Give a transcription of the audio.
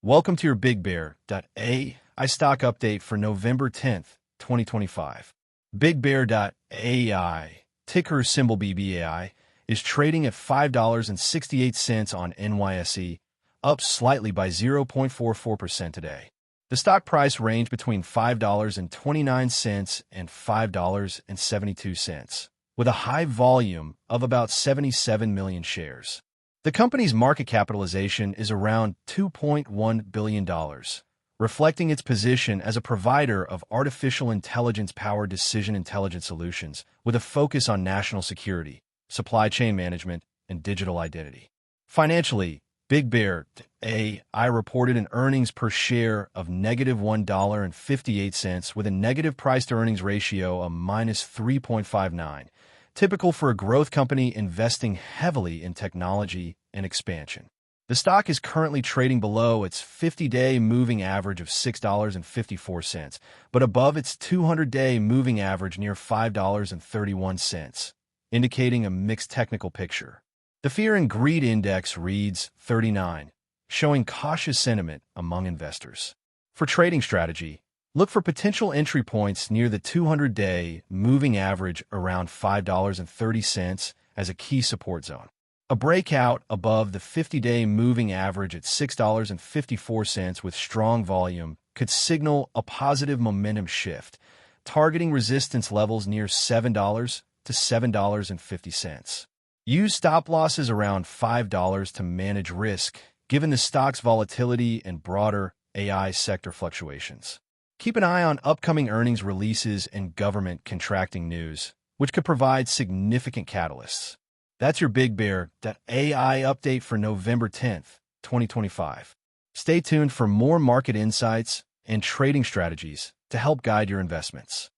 Welcome to your Bigbear.ai stock update for November 10th, 2025. Bigbear.ai, ticker symbol BBAI, is trading at $5.68 on NYSE, up slightly by 0.44% today. The stock price ranged between $5.29 and $5.72, with a high volume of about 77 million shares. The company's market capitalization is around $2.1 billion, reflecting its position as a provider of artificial intelligence-powered decision intelligence solutions with a focus on national security, supply chain management, and digital identity. Financially, Bigbear.ai reported an earnings per share of negative $1.58 with a negative price-to-earnings ratio of minus 3.59, typical for a growth company investing heavily in technology and expansion. The stock is currently trading below its 50-day moving average of $6.54, but above its 200-day moving average near $5.31, indicating a mixed technical picture. The Fear and Greed Index reads 39, showing cautious sentiment among investors. For trading strategy, look for potential entry points near the 200-day moving average around $5.30 as a key support zone. A breakout above the 50-day moving average at $6.54 with strong volume could signal a positive momentum shift, targeting resistance levels near $7 to $7.50. Use stop losses around $5 to manage risk, given the stock's volatility and broader AI sector fluctuations. Keep an eye on upcoming earnings releases and government contracting news, which could provide significant catalysts. That's your Bigbear.ai update for November 10th, 2025. Stay tuned for more market insights and trading strategies to help guide your investments.